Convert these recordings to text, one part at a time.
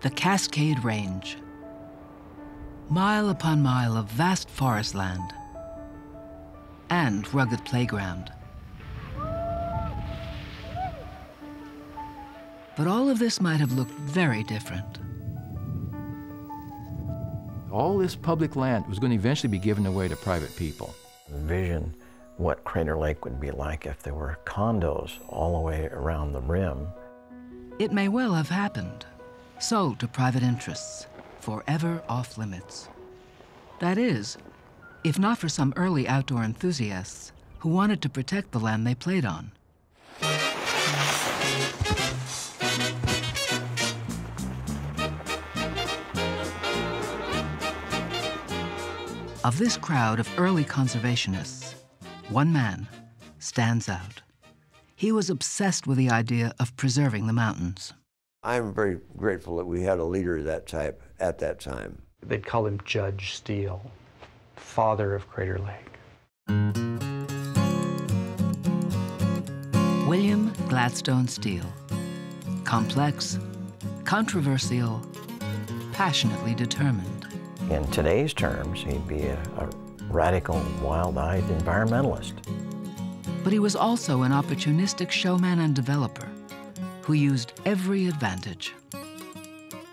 The Cascade Range. Mile upon mile of vast forest land and rugged playground. But all of this might have looked very different. All this public land was going to eventually be given away to private people. Envision what Crater Lake would be like if there were condos all the way around the rim. It may well have happened, sold to private interests, forever off limits. That is, if not for some early outdoor enthusiasts who wanted to protect the land they played on. Of this crowd of early conservationists, one man stands out. He was obsessed with the idea of preserving the mountains. I'm very grateful that we had a leader of that type at that time. They'd call him Judge Steel, father of Crater Lake. William Gladstone Steel. Complex, controversial, passionately determined. In today's terms, he'd be a radical, wild-eyed environmentalist. But he was also an opportunistic showman and developer who used every advantage.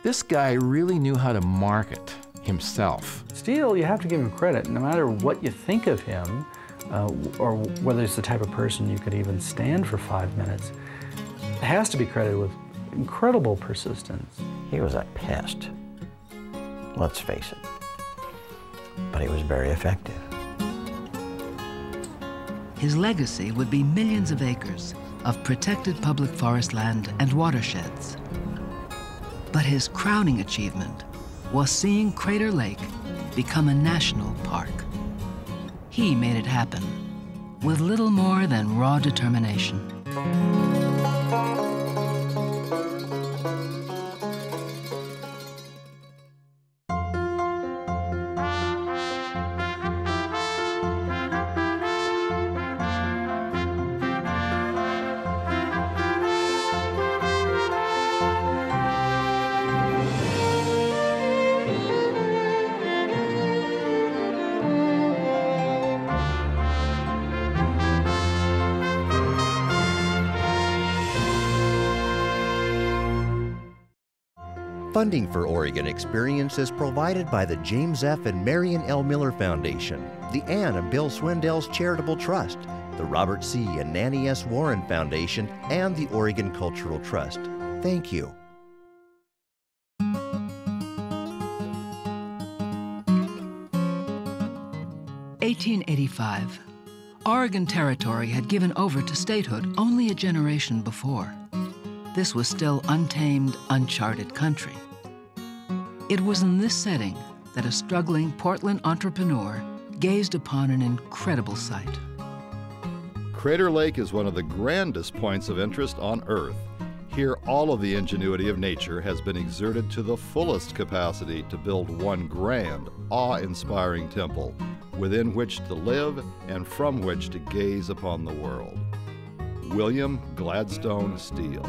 This guy really knew how to market himself. Steel, you have to give him credit. No matter what you think of him, or whether it's the type of person you could even stand for 5 minutes, it has to be credited with incredible persistence. He was a pest, let's face it, but he was very effective. His legacy would be millions of acres of protected public forest land and watersheds. But his crowning achievement was seeing Crater Lake become a national park. He made it happen with little more than raw determination. Funding for Oregon Experience is provided by the James F. and Marion L. Miller Foundation, the Ann and Bill Swindell's Charitable Trust, the Robert C. and Nanny S. Warren Foundation, and the Oregon Cultural Trust. Thank you. (1885). Oregon Territory had given over to statehood only a generation before. This was still untamed, uncharted country. It was in this setting that a struggling Portland entrepreneur gazed upon an incredible sight. Crater Lake is one of the grandest points of interest on Earth. Here, all of the ingenuity of nature has been exerted to the fullest capacity to build one grand, awe-inspiring temple within which to live and from which to gaze upon the world. William Gladstone Steel.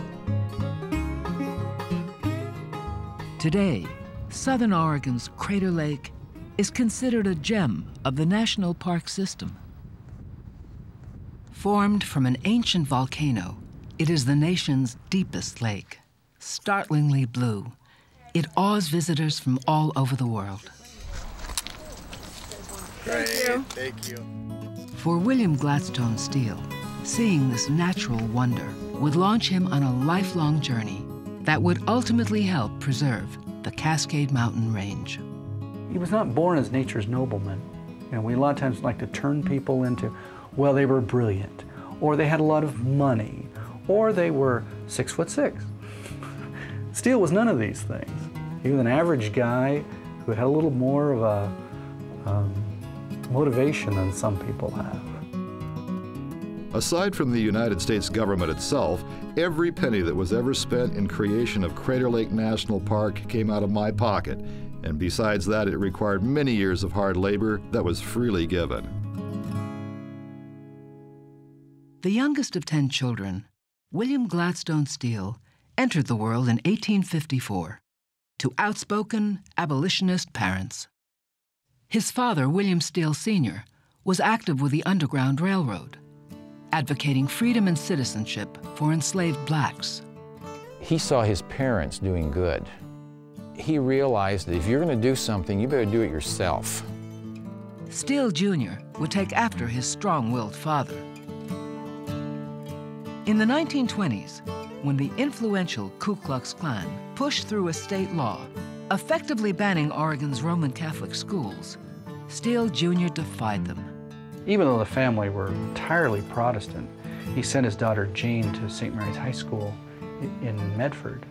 Today, Southern Oregon's Crater Lake is considered a gem of the national park system. Formed from an ancient volcano, it is the nation's deepest lake. Startlingly blue, it awes visitors from all over the world. Great, thank you. For William Gladstone Steel, seeing this natural wonder would launch him on a lifelong journey that would ultimately help preserve the Cascade Mountain Range. He was not born as nature's nobleman. You know, we a lot of times like to turn people into, well, they were brilliant, or they had a lot of money, or they were 6'6". Steel was none of these things. He was an average guy who had a little more of a motivation than some people have. Aside from the United States government itself, every penny that was ever spent in creation of Crater Lake National Park came out of my pocket. And besides that, it required many years of hard labor that was freely given. The youngest of 10 children, William Gladstone Steel entered the world in 1854 to outspoken abolitionist parents. His father, William Steel Sr., was active with the Underground Railroad, advocating freedom and citizenship for enslaved blacks. He saw his parents doing good. He realized that if you're going to do something, you better do it yourself. Steel Jr. would take after his strong-willed father. In the 1920s, when the influential Ku Klux Klan pushed through a state law effectively banning Oregon's Roman Catholic schools, Steel Jr. defied them. Even though the family were entirely Protestant, he sent his daughter Jane to St. Mary's High School in Medford,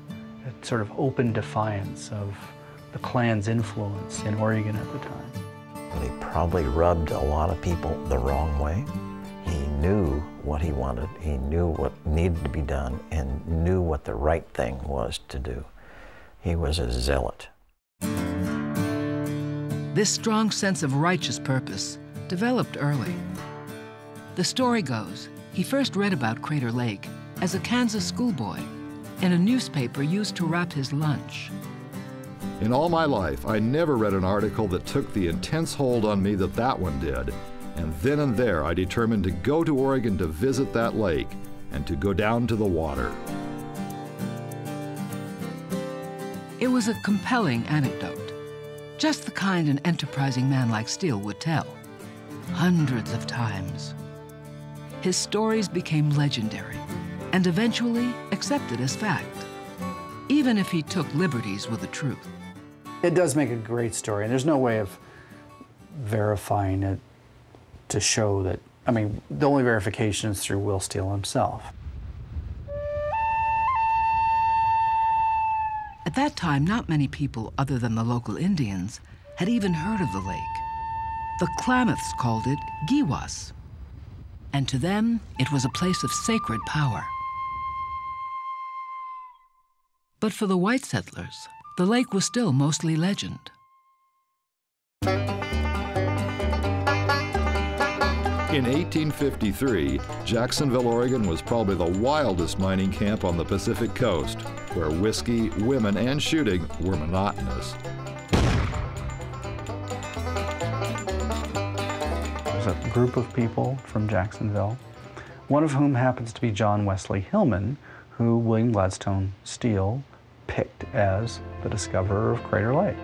a sort of open defiance of the Klan's influence in Oregon at the time. But he probably rubbed a lot of people the wrong way. He knew what he wanted, he knew what needed to be done, and knew what the right thing was to do. He was a zealot. This strong sense of righteous purpose developed early. The story goes, he first read about Crater Lake as a Kansas schoolboy in a newspaper used to wrap his lunch. In all my life, I never read an article that took the intense hold on me that that one did. And then and there, I determined to go to Oregon to visit that lake and to go down to the water. It was a compelling anecdote, just the kind an enterprising man like Steel would tell, hundreds of times. His stories became legendary and eventually accepted as fact, even if he took liberties with the truth. It does make a great story, and there's no way of verifying it to show that, I mean, the only verification is through Will Steel himself. At that time, not many people other than the local Indians had even heard of the lake. The Klamaths called it Giwas, and to them, it was a place of sacred power. But for the white settlers, the lake was still mostly legend. In 1853, Jacksonville, Oregon was probably the wildest mining camp on the Pacific coast, where whiskey, women, and shooting were monotonous. There's a group of people from Jacksonville, one of whom happens to be John Wesley Hillman, who William Gladstone Steel picked as the discoverer of Crater Lake.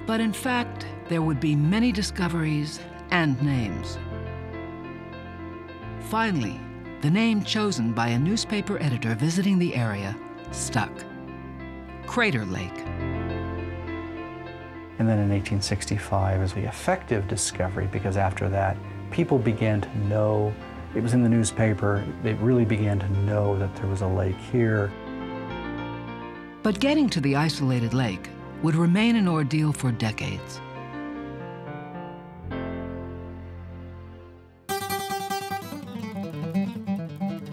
But in fact, there would be many discoveries and names. Finally, the name chosen by a newspaper editor visiting the area stuck: Crater Lake. And then in 1865 is the effective discovery, because after that, people began to know, it was in the newspaper, they really began to know that there was a lake here. But getting to the isolated lake would remain an ordeal for decades.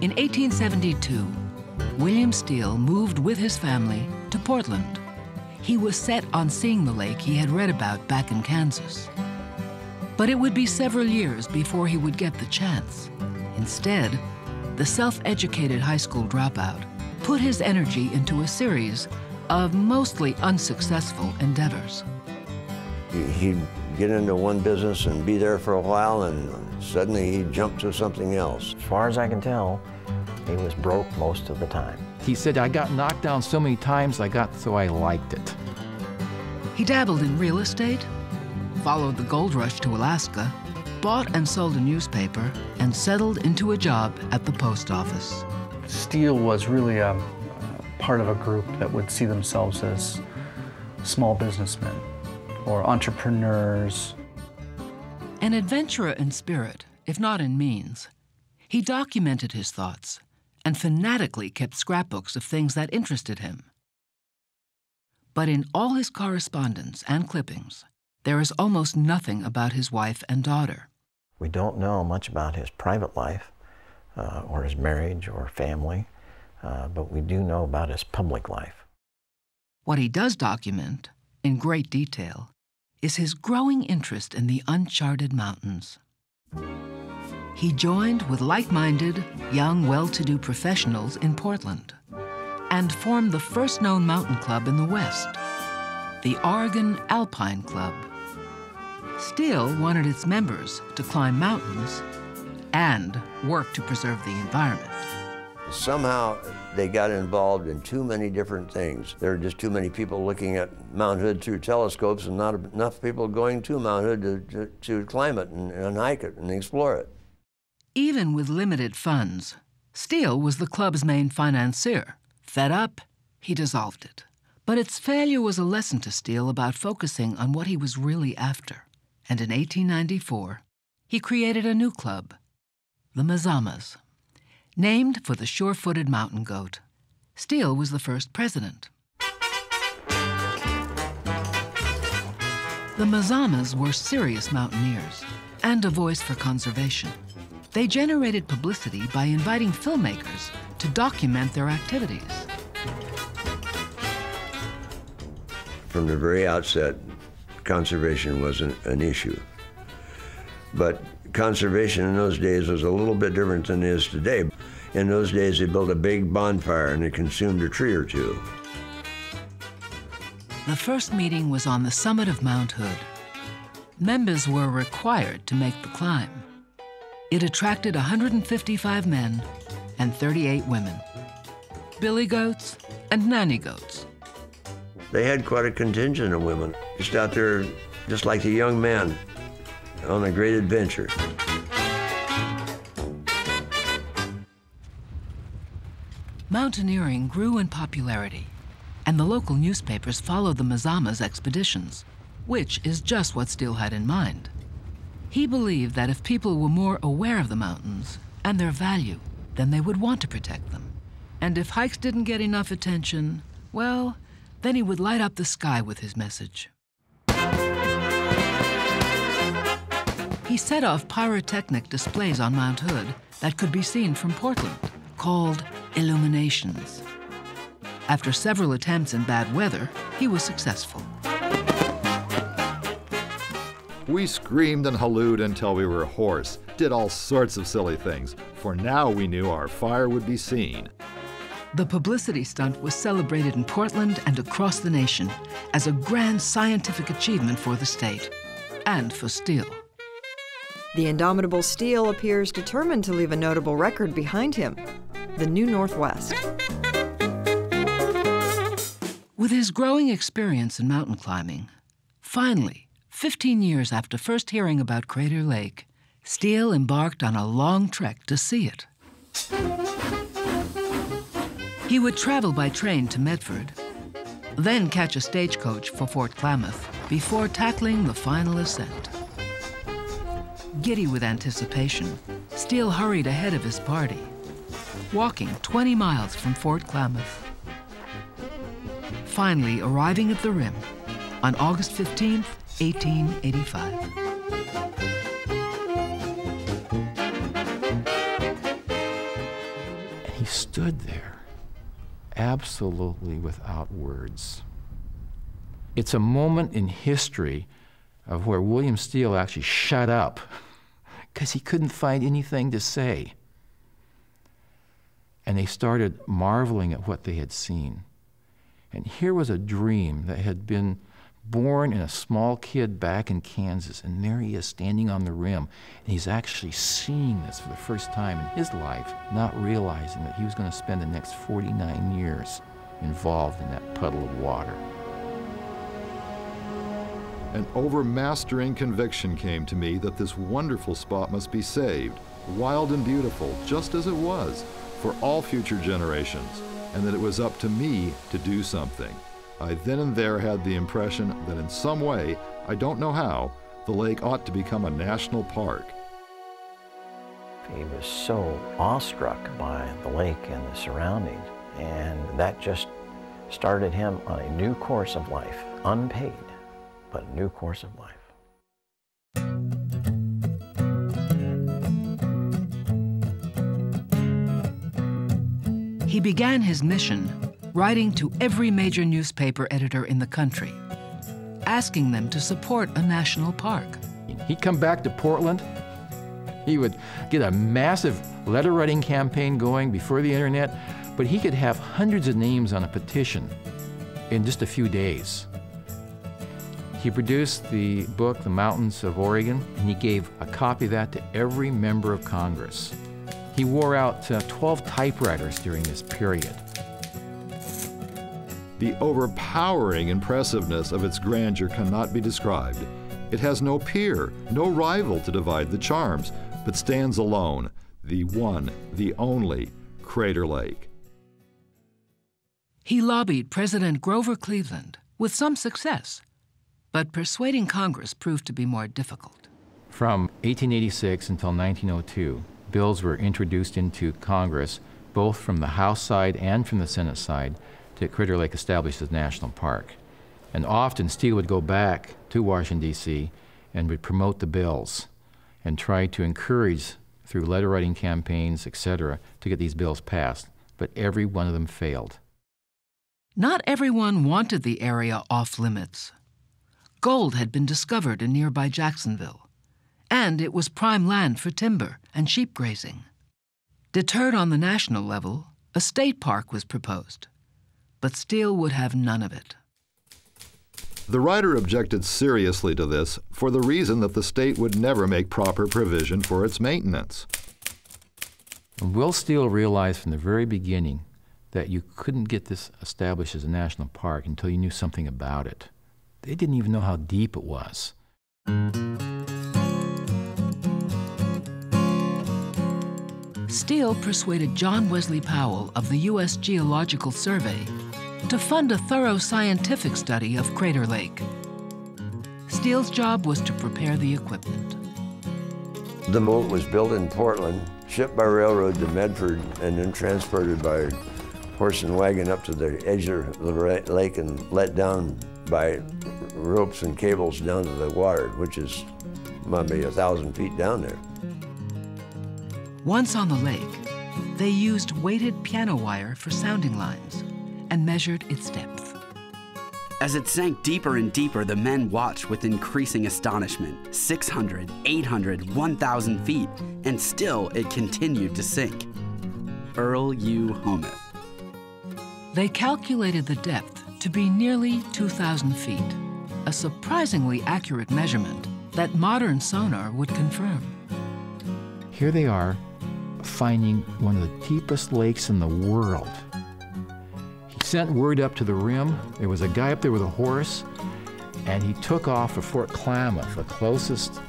In 1872, William Steel moved with his family to Portland. He was set on seeing the lake he had read about back in Kansas. But it would be several years before he would get the chance. Instead, the self-educated high school dropout put his energy into a series of mostly unsuccessful endeavors. He'd get into one business and be there for a while, and suddenly he'd jump to something else. As far as I can tell, he was broke most of the time. He said, I got knocked down so many times, so I liked it. He dabbled in real estate, followed the gold rush to Alaska, bought and sold a newspaper, and settled into a job at the post office. Steel was really a part of a group that would see themselves as small businessmen or entrepreneurs. An adventurer in spirit, if not in means, he documented his thoughts and fanatically kept scrapbooks of things that interested him. But in all his correspondence and clippings, there is almost nothing about his wife and daughter. We don't know much about his private life, or his marriage or family, but we do know about his public life. What he does document, in great detail, is his growing interest in the uncharted mountains. He joined with like-minded, young, well-to-do professionals in Portland and formed the first known mountain club in the West, the Oregon Alpine Club. Steel wanted its members to climb mountains and work to preserve the environment. Somehow they got involved in too many different things. There were just too many people looking at Mount Hood through telescopes and not enough people going to Mount Hood to climb it and hike it and explore it. Even with limited funds, Steel was the club's main financier. Fed up, he dissolved it. But its failure was a lesson to Steel about focusing on what he was really after. And in 1894, he created a new club, the Mazamas, named for the sure-footed mountain goat. Steel was the first president. The Mazamas were serious mountaineers and a voice for conservation. They generated publicity by inviting filmmakers to document their activities. From the very outset, conservation was an issue. But conservation in those days was a little bit different than it is today. In those days, they built a big bonfire and it consumed a tree or two. The first meeting was on the summit of Mount Hood. Members were required to make the climb. It attracted 155 men and 38 women, billy goats and nanny goats. They had quite a contingent of women, just out there, just like the young men, on a great adventure. Mountaineering grew in popularity, and the local newspapers followed the Mazamas' expeditions, which is just what Steel had in mind. He believed that if people were more aware of the mountains and their value, then they would want to protect them. And if hikes didn't get enough attention, well, then he would light up the sky with his message. He set off pyrotechnic displays on Mount Hood that could be seen from Portland, called illuminations. After several attempts in bad weather, he was successful. We screamed and hallooed until we were hoarse, did all sorts of silly things, for now we knew our fire would be seen. The publicity stunt was celebrated in Portland and across the nation as a grand scientific achievement for the state and for Steel. The indomitable Steel appears determined to leave a notable record behind him, the New Northwest. With his growing experience in mountain climbing, finally, 15 years after first hearing about Crater Lake, Steel embarked on a long trek to see it. He would travel by train to Medford, then catch a stagecoach for Fort Klamath before tackling the final ascent. Giddy with anticipation, Steel hurried ahead of his party, walking 20 miles from Fort Klamath. Finally arriving at the rim on August 15th, 1885. And he stood there, absolutely without words. It's a moment in history of where William Steel actually shut up because he couldn't find anything to say. And they started marveling at what they had seen. And here was a dream that had been born in a small kid back in Kansas, and there he is standing on the rim, and he's actually seeing this for the first time in his life, not realizing that he was going to spend the next 49 years involved in that puddle of water. An overmastering conviction came to me that this wonderful spot must be saved, wild and beautiful, just as it was, for all future generations, and that it was up to me to do something. I then and there had the impression that in some way, I don't know how, the lake ought to become a national park. He was so awestruck by the lake and the surroundings, and that just started him on a new course of life, unpaid, but a new course of life. He began his mission writing to every major newspaper editor in the country, asking them to support a national park. He'd come back to Portland, He would get a massive letter writing campaign going before the internet, but he could have hundreds of names on a petition in just a few days. He produced the book, The Mountains of Oregon, and he gave a copy of that to every member of Congress. He wore out 12 typewriters during this period. The overpowering impressiveness of its grandeur cannot be described. It has no peer, no rival to divide the charms, but stands alone, the one, the only Crater Lake. He lobbied President Grover Cleveland with some success, but persuading Congress proved to be more difficult. From 1886 until 1902, bills were introduced into Congress, both from the House side and from the Senate side, to Crater Lake established as National Park. And often Steele would go back to Washington, D.C. and would promote the bills and try to encourage, through letter writing campaigns, etc., to get these bills passed. But every one of them failed. Not everyone wanted the area off limits. Gold had been discovered in nearby Jacksonville, and it was prime land for timber and sheep grazing. Deterred on the national level, a state park was proposed, but Steele would have none of it. The writer objected seriously to this for the reason that the state would never make proper provision for its maintenance. And Will Steele realized from the very beginning that you couldn't get this established as a national park until you knew something about it. They didn't even know how deep it was. Steele persuaded John Wesley Powell of the U.S. Geological Survey to fund a thorough scientific study of Crater Lake. Steele's job was to prepare the equipment. The moat was built in Portland, shipped by railroad to Medford, and then transported by horse and wagon up to the edge of the lake and let down by ropes and cables down to the water, which is maybe 1,000 feet down there. Once on the lake, they used weighted piano wire for sounding lines and measured its depth. As it sank deeper and deeper, the men watched with increasing astonishment. 600, 800, 1,000 feet, and still it continued to sink. Earl U. Homuth. They calculated the depth to be nearly 2,000 feet, a surprisingly accurate measurement that modern sonar would confirm. Here they are, finding one of the deepest lakes in the world. He sent word up to the rim. There was a guy up there with a horse, and he took off for Fort Klamath, the closest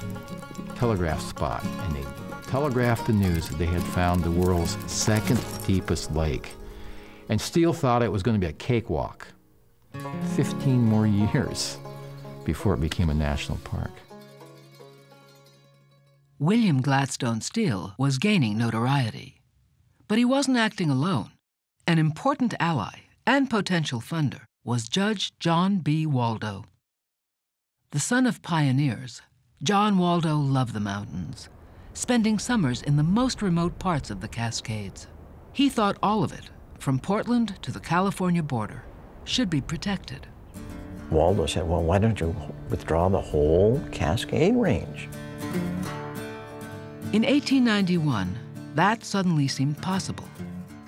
telegraph spot, and they telegraphed the news that they had found the world's second deepest lake. And Steele thought it was going to be a cakewalk. 15 more years before it became a national park. William Gladstone Steel was gaining notoriety, but he wasn't acting alone. An important ally and potential funder was Judge John B. Waldo. The son of pioneers, John Waldo loved the mountains, spending summers in the most remote parts of the Cascades. He thought all of it, from Portland to the California border, should be protected. Waldo said, well, why don't you withdraw the whole Cascade Range? In 1891, that suddenly seemed possible.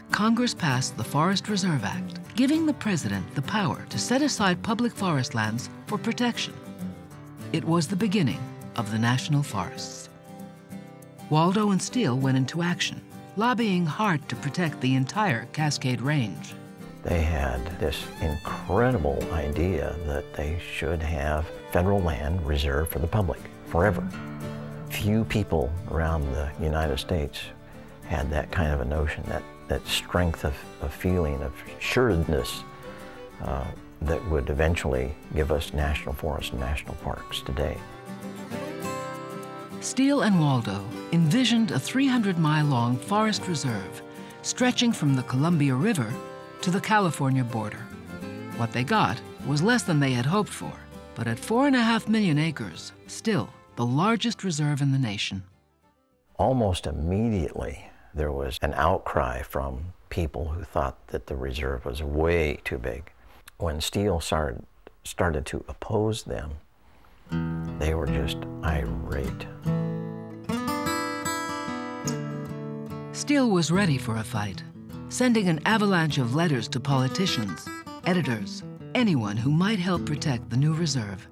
Congress passed the Forest Reserve Act, giving the president the power to set aside public forest lands for protection. It was the beginning of the national forests. Waldo and Steele went into action, lobbying hard to protect the entire Cascade Range. They had this incredible idea that they should have federal land reserved for the public forever. Few people around the United States had that kind of a notion, that strength of feeling, of assuredness that would eventually give us national forests and national parks today. Steele and Waldo envisioned a 300-mile-long forest reserve stretching from the Columbia River to the California border. What they got was less than they had hoped for, but at 4.5 million acres, still the largest reserve in the nation. Almost immediately, there was an outcry from people who thought that the reserve was way too big. When Steele started to oppose them, they were just irate. Steele was ready for a fight, sending an avalanche of letters to politicians, editors, anyone who might help protect the new reserve.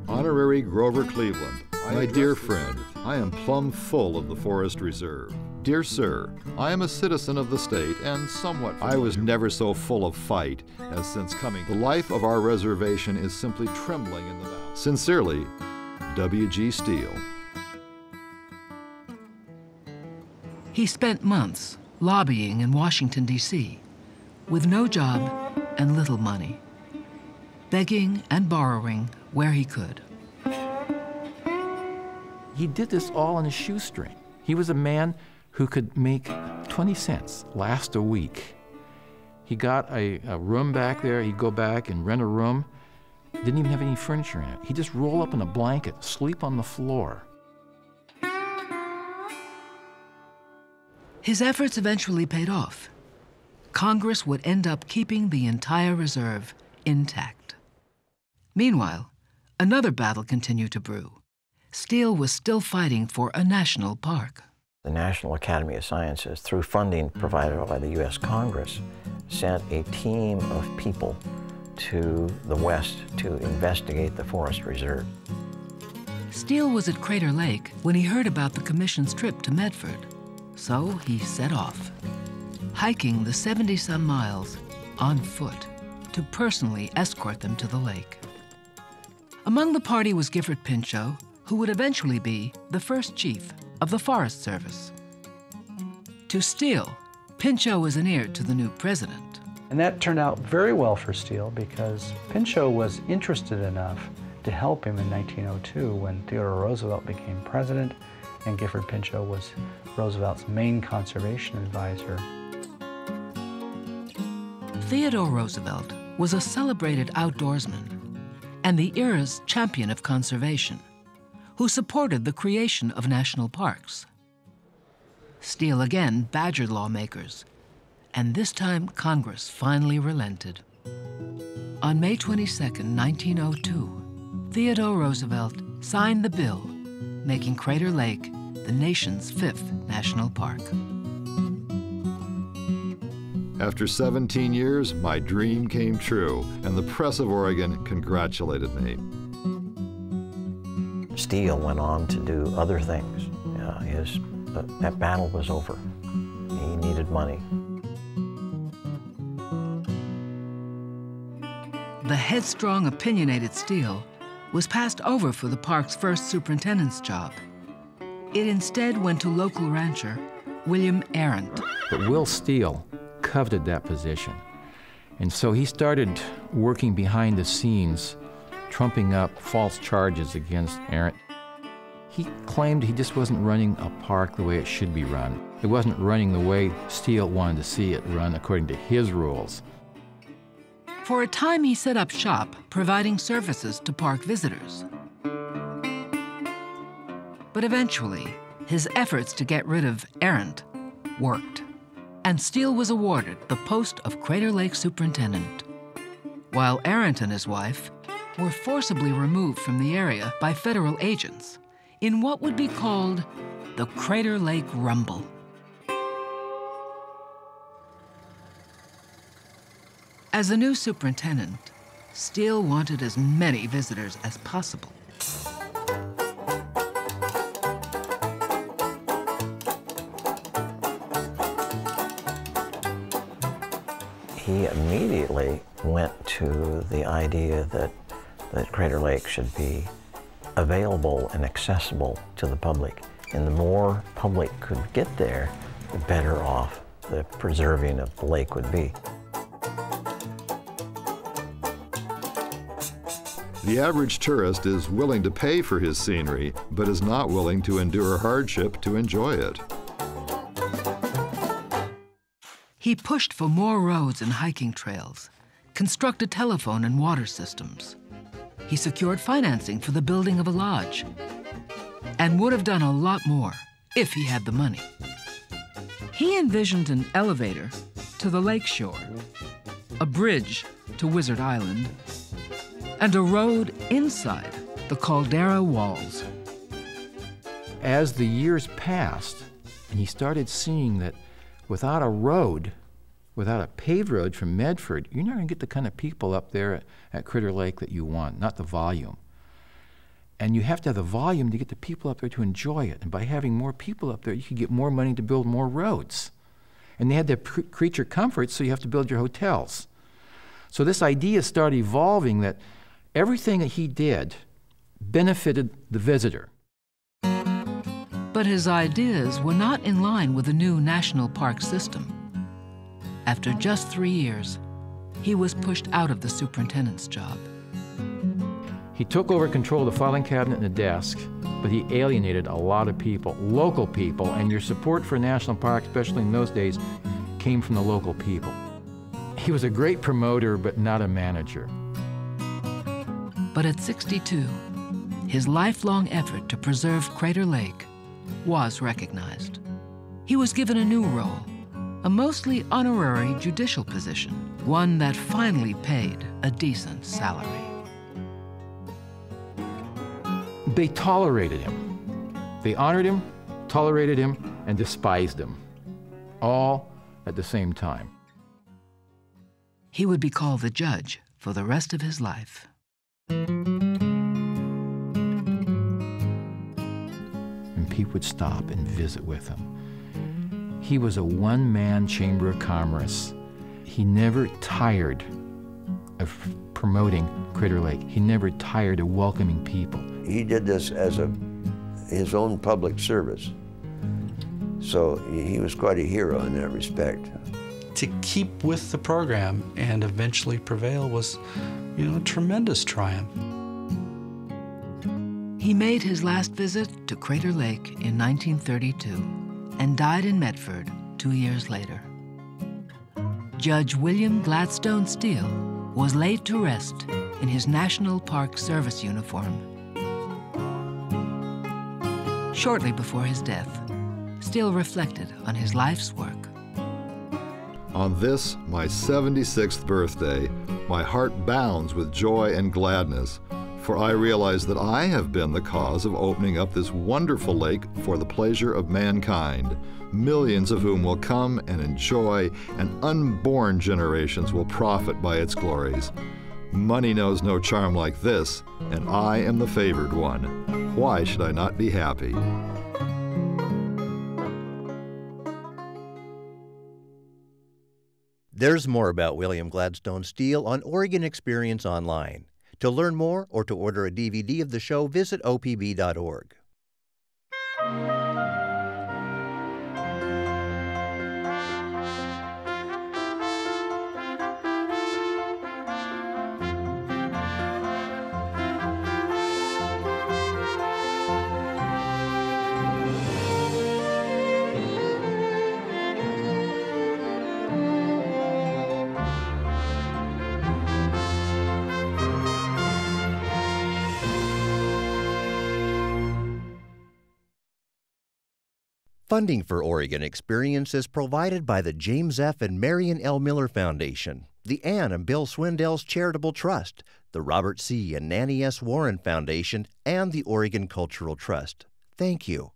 Honorary Grover Cleveland, my dear friend, I am plumb full of the Forest Reserve. Dear sir, I am a citizen of the state and somewhat I was never so full of fight as since coming. The life of our reservation is simply trembling in the balance. Sincerely, W.G. Steele. He spent months lobbying in Washington, D.C., with no job and little money, begging and borrowing where he could. He did this all on a shoestring. He was a man who could make 20 cents last a week. He got a room back there. He'd go back and rent a room. Didn't even have any furniture in it. He'd just roll up in a blanket, sleep on the floor. His efforts eventually paid off. Congress would end up keeping the entire reserve intact. Meanwhile, another battle continued to brew. Steele was still fighting for a national park. The National Academy of Sciences, through funding provided by the U.S. Congress, sent a team of people to the west to investigate the forest reserve. Steele was at Crater Lake when he heard about the commission's trip to Medford. So he set off, hiking the 70-some miles on foot to personally escort them to the lake. Among the party was Gifford Pinchot, who would eventually be the first chief of the Forest Service. To Steele, Pinchot was an heir to the new president. And that turned out very well for Steele because Pinchot was interested enough to help him in 1902 when Theodore Roosevelt became president, and Gifford Pinchot was Roosevelt's main conservation advisor. Theodore Roosevelt was a celebrated outdoorsman and the era's champion of conservation, who supported the creation of national parks. Steele again badgered lawmakers, and this time Congress finally relented. On May 22, 1902, Theodore Roosevelt signed the bill making Crater Lake the nation's 5th national park. After 17 years, my dream came true, and the press of Oregon congratulated me. Steele went on to do other things. That battle was over. He needed money. The headstrong, opinionated Steele was passed over for the park's first superintendent's job. It instead went to local rancher William Arendt. But Will Steele coveted that position. And so he started working behind the scenes, trumping up false charges against Arendt. He claimed he just wasn't running a park the way it should be run. It wasn't running the way Steele wanted to see it run according to his rules. For a time, he set up shop, providing services to park visitors. But eventually, his efforts to get rid of Arendt worked, and Steele was awarded the post of Crater Lake Superintendent, while Arendt and his wife were forcibly removed from the area by federal agents in what would be called the Crater Lake Rumble. As the new superintendent, Steele wanted as many visitors as possible. He immediately went to the idea that Crater Lake should be available and accessible to the public. And the more public could get there, the better off the preserving of the lake would be. The average tourist is willing to pay for his scenery, but is not willing to endure hardship to enjoy it. He pushed for more roads and hiking trails, constructed telephone and water systems. He secured financing for the building of a lodge, and would have done a lot more if he had the money. He envisioned an elevator to the lake shore, a bridge to Wizard Island, and a road inside the caldera walls. As the years passed, And he started seeing that without a road, without a paved road from Medford, you're not going to get the kind of people up there at Crater Lake that you want, not the volume. And you have to have the volume to get the people up there to enjoy it. And by having more people up there, you can get more money to build more roads. And they had the creature comforts, so you have to build your hotels. So this idea started evolving that everything that he did benefited the visitor. But his ideas were not in line with the new national park system. After just 3 years, he was pushed out of the superintendent's job. He took over control of the filing cabinet and the desk, but he alienated a lot of people, local people, and your support for a national park, especially in those days, came from the local people. He was a great promoter, but not a manager. But at 62, his lifelong effort to preserve Crater Lake was recognized. He was given a new role, a mostly honorary judicial position, one that finally paid a decent salary. They tolerated him. They honored him, tolerated him, and despised him, all at the same time. He would be called the judge for the rest of his life. And people would stop and visit with him. He was a one-man chamber of commerce. He never tired of promoting Crater Lake. He never tired of welcoming people. He did this as his own public service. So he was quite a hero in that respect. To keep with the program and eventually prevail was, a tremendous triumph. He made his last visit to Crater Lake in 1932 and died in Medford 2 years later. Judge William Gladstone Steel was laid to rest in his National Park Service uniform. Shortly before his death, Steel reflected on his life's work. On this, my 76th birthday, my heart bounds with joy and gladness, for I realize that I have been the cause of opening up this wonderful lake for the pleasure of mankind, millions of whom will come and enjoy, and unborn generations will profit by its glories. Money knows no charm like this, and I am the favored one. Why should I not be happy? There's more about William Gladstone Steel on Oregon Experience Online. To learn more or to order a DVD of the show, visit opb.org. Funding for Oregon Experience is provided by the James F. and Marion L. Miller Foundation, the Ann and Bill Swindell's Charitable Trust, the Robert C. and Nanny S. Warren Foundation, and the Oregon Cultural Trust. Thank you.